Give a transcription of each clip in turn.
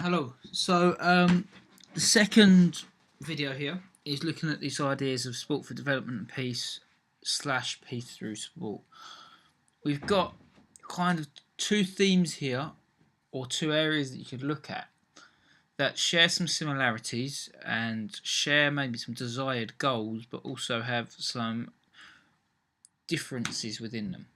Hello. The second video here is looking at these ideas of sport for development and peace slash peace through sport. We've got kind of two themes here, or two areas that you could look at that share some similarities and share maybe some desired goals, but also have some differences within them.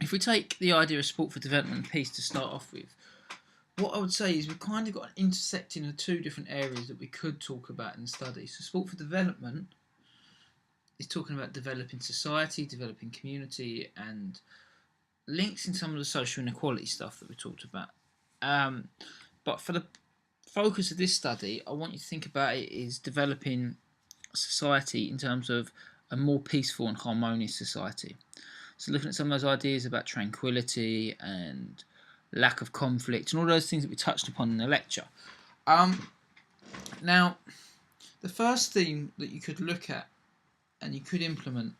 If we take the idea of sport for development and peace to start off with, what I would say is we've kind of got an intersecting of two different areas that we could talk about in the study. So sport for development is talking about developing society, developing community, and links in some of the social inequality stuff that we talked about. But for the focus of this study, I want you to think about it as developing society in terms of a more peaceful and harmonious society. So looking at some of those ideas about tranquility and lack of conflict and all those things that we touched upon in the lecture. Now, the first theme that you could look at and you could implement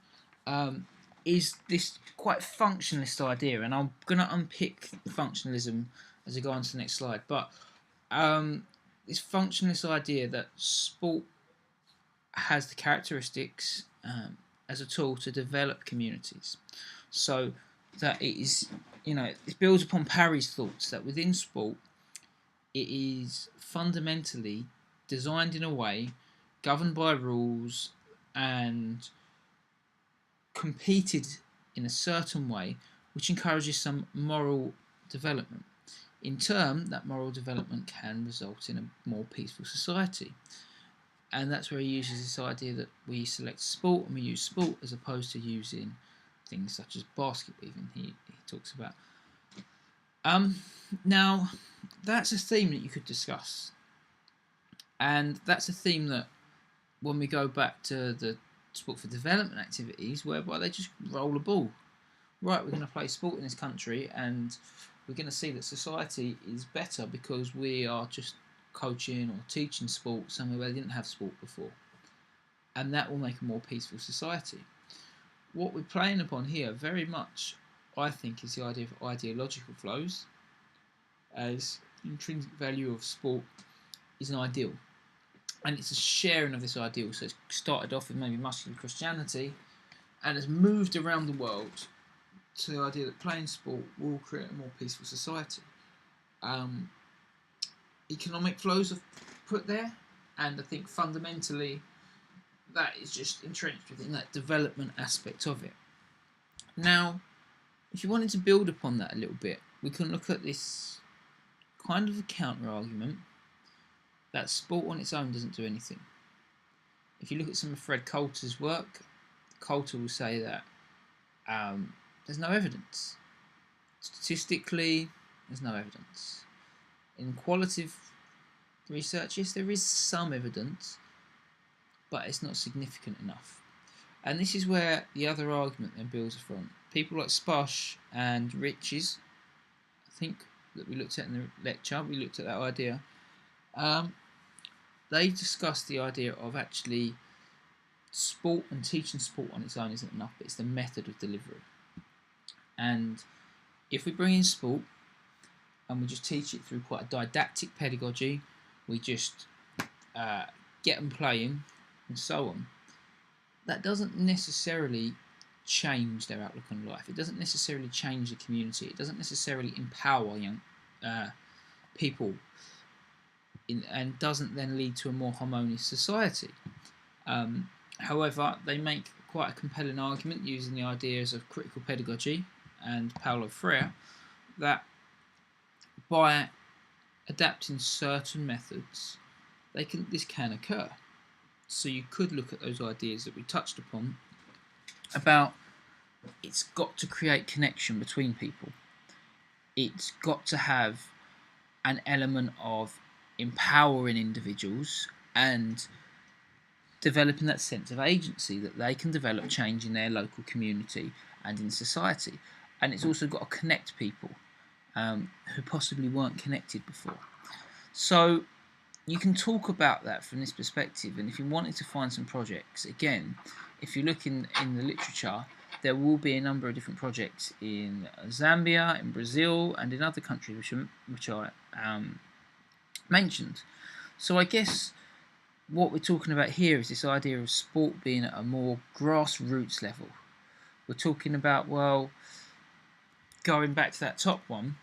is this quite functionalist idea, and I'm going to unpick functionalism as I go on to the next slide. But this functionalist idea that sport has the characteristics as a tool to develop communities, so that it is, it builds upon Parry's thoughts that within sport, it is fundamentally designed in a way, governed by rules, and competed in a certain way, which encourages some moral development. In turn, that moral development can result in a more peaceful society. And that's where he uses this idea that we select sport and we use sport as opposed to using things such as basketball, even he talks about. Now, that's a theme that you could discuss. And that's a theme that when we go back to the sport for development activities, whereby they just roll a ball. Right, we're going to play sport in this country and we're going to see that society is better because we are just coaching or teaching sport somewhere where they didn't have sport before. And that will make a more peaceful society. What we're playing upon here very much, I think, is the idea of ideological flows, as the intrinsic value of sport is an ideal. And it's a sharing of this ideal. So it started off with maybe muscular Christianity and has moved around the world to the idea that playing sport will create a more peaceful society. Economic flows are put there, and I think fundamentally that is just entrenched within that development aspect of it. Now, if you wanted to build upon that a little bit, we can look at this kind of a counter argument that sport on its own doesn't do anything. If you look at some of Fred Coulter's work, Coulter will say that there's no evidence. Statistically, there's no evidence. In qualitative research, yes, there is some evidence, but it's not significant enough. And this is where the other argument then builds from. People like Sposh and Riches, I think that we looked at in the lecture, we looked at that idea. They discussed the idea of actually sport and teaching sport on its own isn't enough, but it's the method of delivery. And if we bring in sport and we just teach it through quite a didactic pedagogy, we just get them playing and so on, that doesn't necessarily change their outlook on life. It doesn't necessarily change the community. It doesn't necessarily empower young people and doesn't then lead to a more harmonious society. However, they make quite a compelling argument using the ideas of critical pedagogy and Paulo Freire that by adapting certain methods, this can occur. So you could look at those ideas that we touched upon about it's got to create connection between people. It's got to have an element of empowering individuals and developing that sense of agency that they can develop change in their local community and in society. And it's also got to connect people who possibly weren't connected before. So you can talk about that from this perspective, and if you wanted to find some projects, again, if you look in the literature, there will be a number of different projects in Zambia, in Brazil, and in other countries which are mentioned. So I guess what we're talking about here is this idea of sport being at a more grassroots level. We're talking about, well, going back to that top one,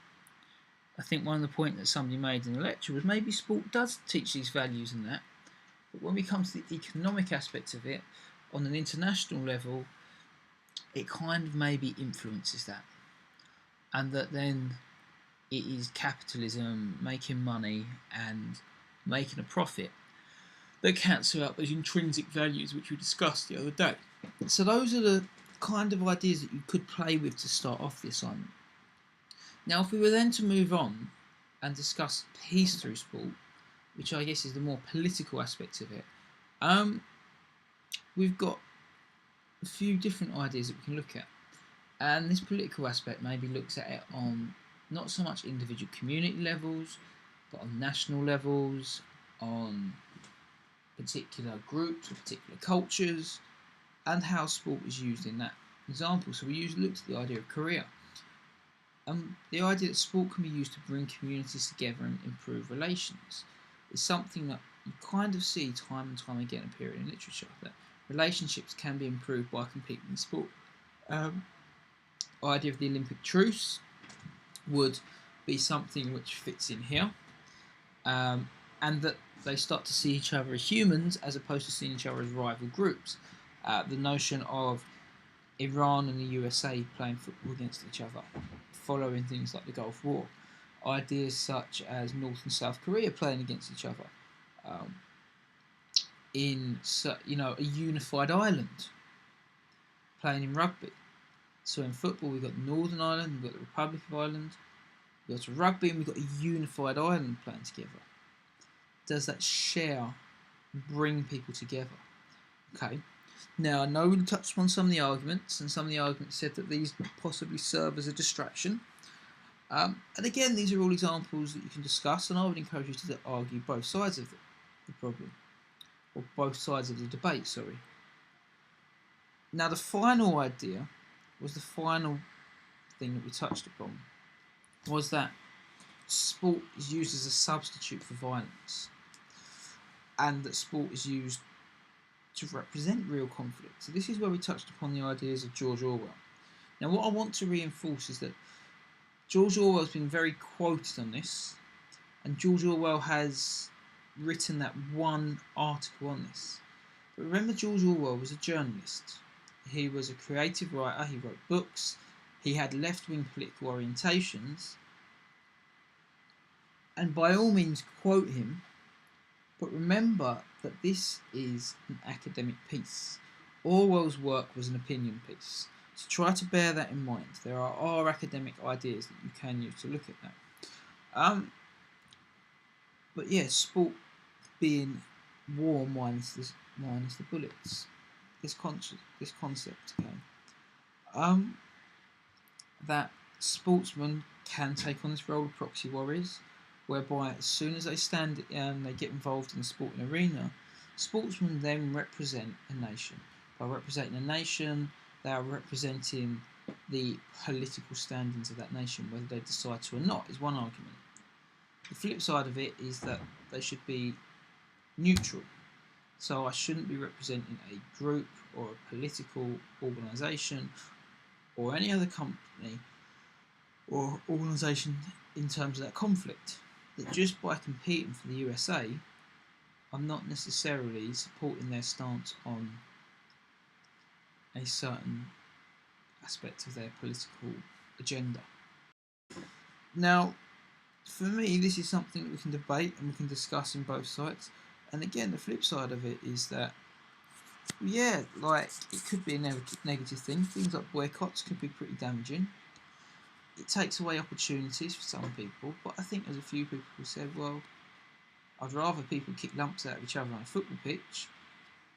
I think one of the points that somebody made in the lecture was maybe sport does teach these values and that, but when we come to the economic aspect of it, on an international level, it kind of maybe influences that. And that then it is capitalism, making money and making a profit, that cancel out those intrinsic values which we discussed the other day. So those are the kind of ideas that you could play with to start off the assignment. Now, if we were then to move on and discuss peace through sport, which I guess is the more political aspect of it, we've got a few different ideas that we can look at. And this political aspect maybe looks at it on not so much individual community levels, but on national levels, on particular groups or particular cultures, and how sport is used in that example. So we usually looked at the idea of Korea. The idea that sport can be used to bring communities together and improve relations is something that you kind of see time and time again appearing in literature, that relationships can be improved by competing in sport. Idea of the Olympic truce would be something which fits in here, and that they start to see each other as humans as opposed to seeing each other as rival groups. The notion of Iran and the USA playing football against each other, following things like the Gulf War. Ideas such as North and South Korea playing against each other. In a unified Ireland playing in rugby. So in football we've got Northern Ireland, we've got the Republic of Ireland, we've got rugby, and we've got a unified Ireland playing together. Does that share bring people together? Okay. Now, I know we touched on some of the arguments, and some of the arguments said that these possibly serve as a distraction. And again, these are all examples that you can discuss, and I would encourage you to argue both sides of the problem, or both sides of the debate, sorry. Now, the final idea was the final thing that we touched upon, was that sport is used as a substitute for violence, and that sport is used to represent real conflict. So this is where we touched upon the ideas of George Orwell. Now, what I want to reinforce is that George Orwell has been very quoted on this, and George Orwell has written that one article on this. But remember, George Orwell was a journalist. He was a creative writer, he wrote books, he had left-wing political orientations, and by all means quote him, but remember that this is an academic piece. Orwell's work was an opinion piece. So try to bear that in mind. There are academic ideas that you can use to look at that. But yeah, sport being war minus the bullets. This concept, okay. That sportsmen can take on this role of proxy warriors, whereby as soon as they stand and they get involved in the sporting arena, sportsmen then represent a nation. By representing a nation, they are representing the political standings of that nation, whether they decide to or not, is one argument. The flip side of it is that they should be neutral. So I shouldn't be representing a group or a political organisation or any other company or organisation in terms of that conflict. That just by competing for the USA, I'm not necessarily supporting their stance on a certain aspect of their political agenda. Now, for me, this is something that we can debate and we can discuss in both sides. And again, the flip side of it is that, yeah, like, it could be a negative thing. Things like boycotts could be pretty damaging. It takes away opportunities for some people, but I think there's a few people who said, well, I'd rather people kick lumps out of each other on a football pitch,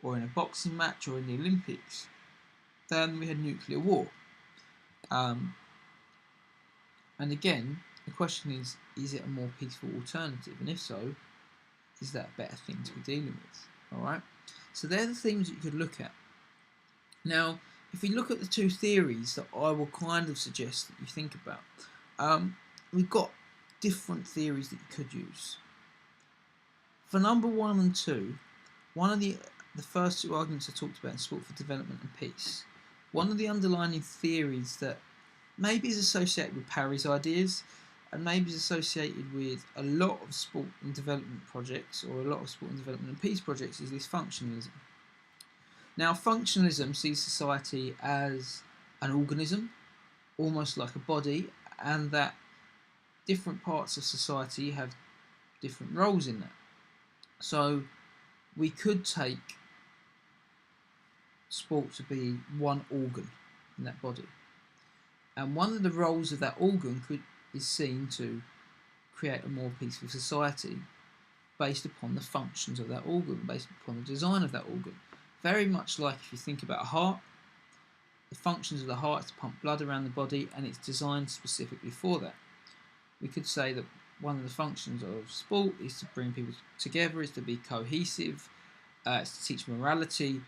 or in a boxing match, or in the Olympics, than we had nuclear war. And again, the question is it a more peaceful alternative? And if so, is that a better thing to be dealing with? Alright? So they're the things that you could look at. Now, if we look at the two theories that I will kind of suggest that you think about, we've got different theories that you could use. For number 1 and 2, one of the first two arguments I talked about in Sport for Development and Peace, one of the underlying theories that maybe is associated with Parry's ideas and maybe is associated with a lot of sport and development projects, or a lot of sport and development and peace projects, is this functionalism. Now, functionalism sees society as an organism, almost like a body, and that different parts of society have different roles in that. So we could take sport to be one organ in that body, and one of the roles of that organ is seen to create a more peaceful society based upon the functions of that organ, based upon the design of that organ. Very much like if you think about a heart, the functions of the heart is to pump blood around the body, and it's designed specifically for that. We could say that one of the functions of sport is to bring people together, is to be cohesive, it's to teach morality,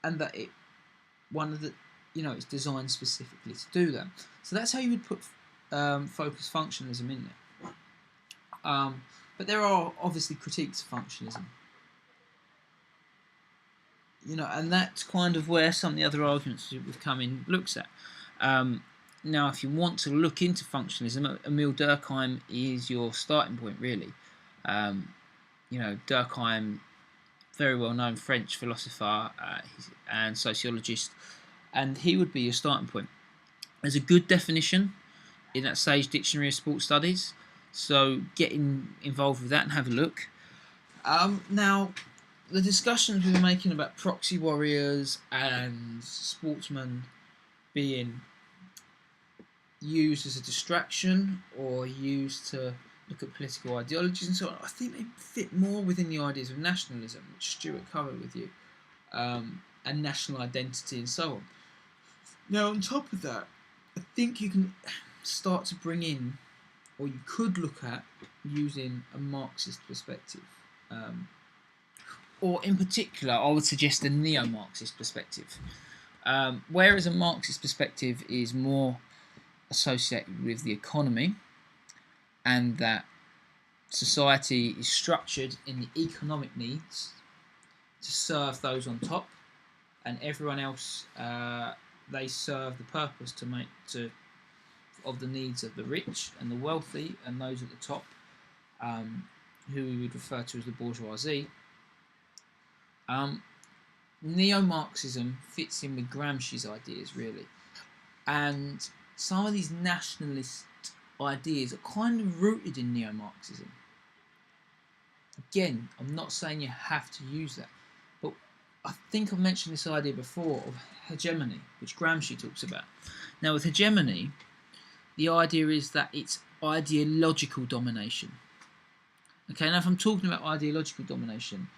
and that it's designed specifically to do that. So that's how you would put focus functionalism in there. But there are obviously critiques of functionalism. And that's kind of where some of the other arguments we've come in looks at. Now, if you want to look into functionalism, Emile Durkheim is your starting point, really. Durkheim, very well-known French philosopher and sociologist, and he would be your starting point. There's a good definition in that Sage Dictionary of Sport Studies, so get involved with that and have a look. Now, the discussions we were making about proxy warriors and sportsmen being used as a distraction or used to look at political ideologies and so on, I think they fit more within the ideas of nationalism, which Stuart covered with you, and national identity and so on. Now, on top of that, I think you can start to bring in, or you could look at using a Marxist perspective. Or in particular, I would suggest a neo-Marxist perspective. Whereas a Marxist perspective is more associated with the economy, and that society is structured in the economic needs to serve those on top, and everyone else they serve the purpose of the needs of the rich and the wealthy and those at the top, who we would refer to as the bourgeoisie. Neo-Marxism fits in with Gramsci's ideas, really, and some of these nationalist ideas are kind of rooted in neo-Marxism. Again, I'm not saying you have to use that, but I think I've mentioned this idea before of hegemony, which Gramsci talks about. Now, with hegemony, the idea is that it's ideological domination. Okay, now if I'm talking about ideological domination,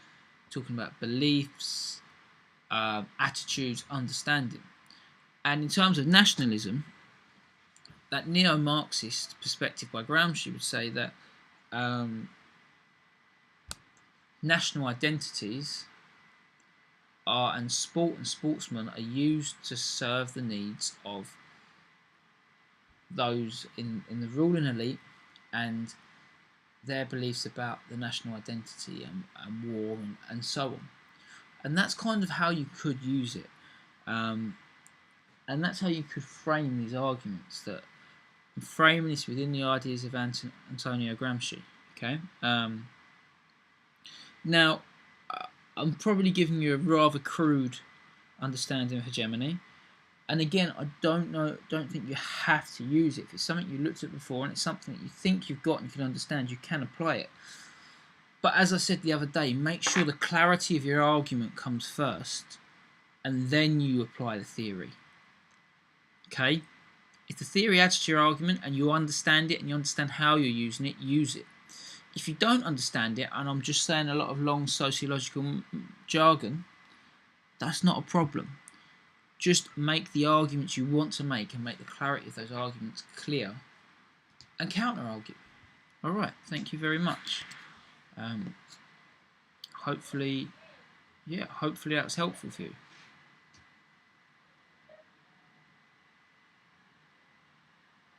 I'm talking about beliefs, attitudes, understanding. And in terms of nationalism, that neo-Marxist perspective by Gramsci would say that national identities and sport and sportsmen are used to serve the needs of those in the ruling elite and their beliefs about the national identity and war and so on. And that's kind of how you could use it. And that's how you could frame these arguments, that I'm framing this within the ideas of Antonio Gramsci. Okay. Now, I'm probably giving you a rather crude understanding of hegemony, and again, I don't think you have to use it. If it's something you looked at before and it's something that you think you've got and you can understand, you can apply it. But as I said the other day, make sure the clarity of your argument comes first, and then you apply the theory. Okay? If the theory adds to your argument and you understand it and you understand how you're using it, use it. If you don't understand it, and I'm just saying a lot of long sociological jargon, that's not a problem. Just make the arguments you want to make and make the clarity of those arguments clear and counter-argue. Alright, thank you very much. Hopefully that's helpful for you.